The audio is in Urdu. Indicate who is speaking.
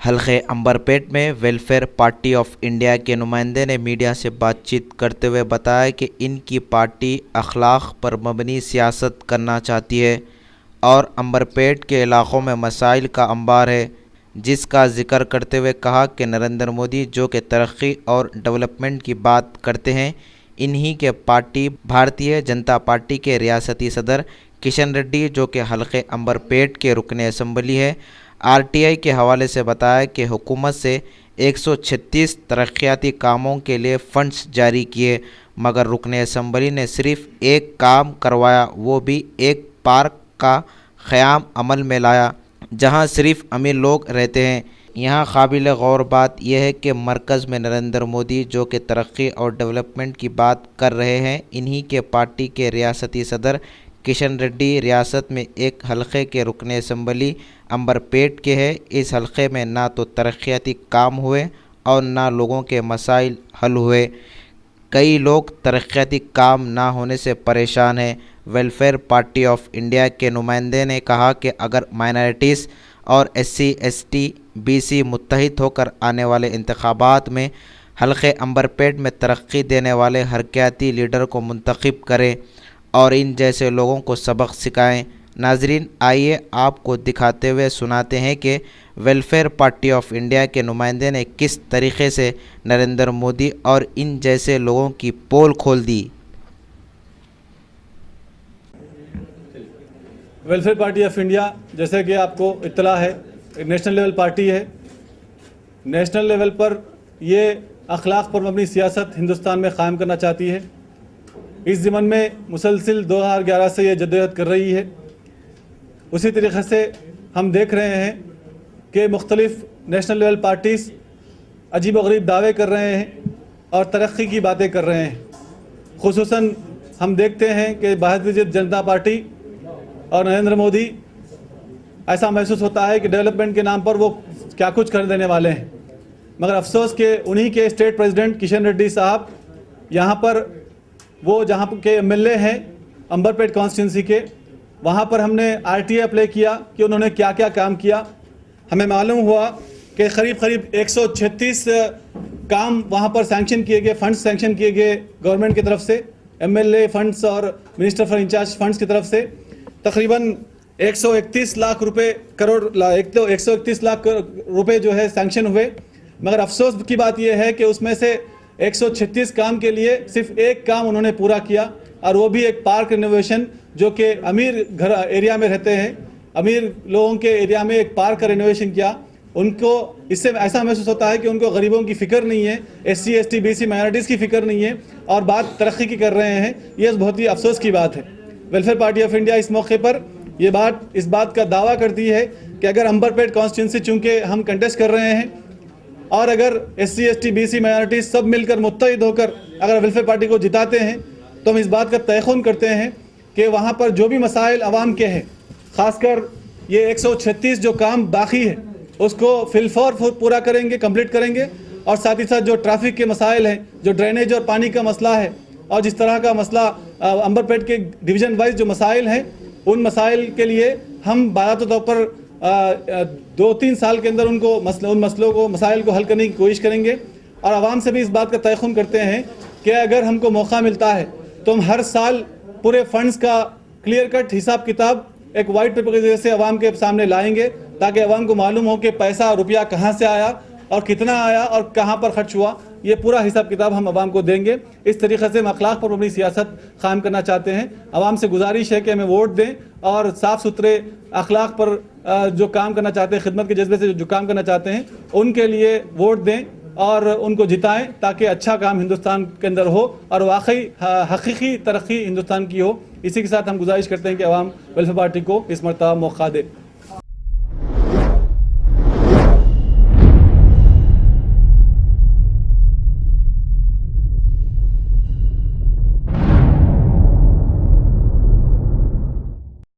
Speaker 1: حلقے عنبرپیٹ میں ویلفیئر پارٹی آف انڈیا کے نمائندے نے میڈیا سے بات چیت کرتے ہوئے بتایا کہ ان کی پارٹی اخلاق پر مبنی سیاست کرنا چاہتی ہے اور عنبرپیٹ کے علاقوں میں مسائل کا انبار ہے، جس کا ذکر کرتے ہوئے کہا کہ نریندر مودی جو کہ ترقی اور ڈیولپمنٹ کی بات کرتے ہیں، انہی کے پارٹی بھارتیہ جنتا پارٹی کے ریاستی صدر کشن ریڈی جو کہ حلقے عنبرپیٹ کے رکن اسمبلی ہے، آر ٹی آئی کے حوالے سے بتایا کہ حکومت سے 136 ترقیاتی کاموں کے لیے فنڈز جاری کیے، مگر رکن اسمبلی نے صرف ایک کام کروایا، وہ بھی ایک پارک کا قیام عمل میں لایا جہاں صرف امیر لوگ رہتے ہیں۔ یہاں قابل غور بات یہ ہے کہ مرکز میں نریندر مودی جو کہ ترقی اور ڈیولپمنٹ کی بات کر رہے ہیں، انہی کے پارٹی کے ریاستی صدر کشن ریڈی ریاست میں ایک حلقے کے رکن اسمبلی عنبرپیٹ کے ہے۔ اس حلقے میں نہ تو ترقیاتی کام ہوئے اور نہ لوگوں کے مسائل حل ہوئے۔ کئی لوگ ترقیاتی کام نہ ہونے سے پریشان ہیں۔ ویلفیئر پارٹی آف انڈیا کے نمائندے نے کہا کہ اگر مائنارٹیز اور S C S T B C متحد ہو کر آنے والے انتخابات میں حلقے عنبرپیٹ میں ترقی دینے والے حرکیاتی لیڈر کو منتخب کریں اور ان جیسے لوگوں کو سبق سکھائیں۔ ناظرین، آئیے آپ کو دکھاتے ہوئے سناتے ہیں کہ ویلفیئر پارٹی آف انڈیا کے نمائندے نے کس طریقے سے نریندر مودی اور ان جیسے لوگوں کی پول کھول دی۔
Speaker 2: ویلفیئر پارٹی آف انڈیا جیسے کہ آپ کو اطلاع ہے، ایک نیشنل لیول پارٹی ہے۔ نیشنل لیول پر یہ اخلاق پر مبنی سیاست ہندوستان میں قائم کرنا چاہتی ہے۔ اس ضمن میں مسلسل 2011 سے یہ جدوجہد کر رہی ہے۔ اسی طریقے سے ہم دیکھ رہے ہیں کہ مختلف نیشنل لیول پارٹیز عجیب و غریب دعوے کر رہے ہیں اور ترقی کی باتیں کر رہے ہیں۔ خصوصاً ہم دیکھتے ہیں کہ بھارتیہ جنتا پارٹی اور نریندر مودی ایسا محسوس ہوتا ہے کہ ڈیولپمنٹ کے نام پر وہ کیا کچھ کر دینے والے ہیں، مگر افسوس کہ انہی کے اسٹیٹ پریزیڈنٹ کشن ریڈی صاحب یہاں پر وہ جہاں کے ایم ایل اے ہیں عنبرپیٹ کانسٹیٹوئنسی کے، وہاں پر ہم نے آر ٹی آئی اپلائی کیا کہ انہوں نے کیا کیا کام کیا۔ ہمیں معلوم ہوا کہ قریب 136 کام وہاں پر سینکشن کیے گئے، فنڈز سینکشن کیے گئے گورنمنٹ کی طرف سے، ایم ایل اے فنڈز اور منسٹر فار انچارج فنڈز کی طرف سے۔ تقریباً 131 لاکھ روپے 131 لاکھ روپے جو ہے سینکشن ہوئے، مگر افسوس کی بات یہ ہے کہ اس میں سے 136 کام کے لیے صرف ایک کام انہوں نے پورا کیا، اور وہ بھی ایک پارک رینوویشن، جو کہ امیر گھر ایریا میں رہتے ہیں، امیر لوگوں کے ایریا میں ایک پارک کا رینوویشن کیا۔ ان کو اس سے ایسا محسوس ہوتا ہے کہ ان کو غریبوں کی فکر نہیں ہے، S C S T B C minorities کی فکر نہیں ہے، اور بات ترقی کی کر رہے ہیں۔ یہ بہت ہی افسوس کی بات ہے۔ ویلفیئر پارٹی آف انڈیا اس موقع پر اس بات کا دعویٰ کرتی ہے کہ اگر عنبرپیٹ کانسٹیٹوئنسی چونکہ ہم کنٹیسٹ کر رہے ہیں، اور اگر S C S T B C minorities سب مل کر متحد ہو کر اگر ویلفیئر پارٹی کو جتاتے ہیں، تو ہم اس بات کا تیقن کرتے ہیں کہ وہاں پر جو بھی مسائل عوام کے ہیں، خاص کر یہ 136 جو کام باقی ہے، اس کو فی الفور پورا کریں گے، کمپلیٹ کریں گے، اور ساتھ ہی ساتھ جو ٹریفک کے مسائل ہیں، جو ڈرینیج اور پانی کا مسئلہ ہے، اور جس طرح کا مسئلہ عنبرپیٹ کے ڈویژن وائز جو مسائل ہیں، ان مسائل کے لیے ہم باضابطہ طور پر 2-3 سال کے اندر ان مسائل کو حل کرنے کی کوشش کریں گے، اور عوام سے بھی اس بات کا تیقن کرتے ہیں کہ اگر ہم کو موقع ملتا ہے تو ہم ہر سال پورے فنڈز کا کلیئر کٹ حساب کتاب ایک وائٹ پیپر کے ذریعے سے عوام کے سامنے لائیں گے، تاکہ عوام کو معلوم ہو کہ پیسہ روپیہ کہاں سے آیا اور کتنا آیا اور کہاں پر خرچ ہوا۔ یہ پورا حساب کتاب ہم عوام کو دیں گے۔ اس طریقے سے ہم اخلاق پر مبنی سیاست قائم کرنا چاہتے ہیں۔ عوام سے گزارش ہے کہ ہمیں ووٹ دیں اور صاف ستھرے اخلاق پر جو کام کرنا چاہتے ہیں، خدمت کے جذبے سے جو کام کرنا چاہتے ہیں، ان کے لیے ووٹ دیں اور ان کو جتائیں، تاکہ اچھا کام ہندوستان کے اندر ہو اور واقعی حقیقی ترقی ہندوستان کی ہو۔ اسی کے ساتھ ہم گزارش کرتے ہیں کہ عوام ویلفیئر پارٹی کو اس مرتبہ موقع دے۔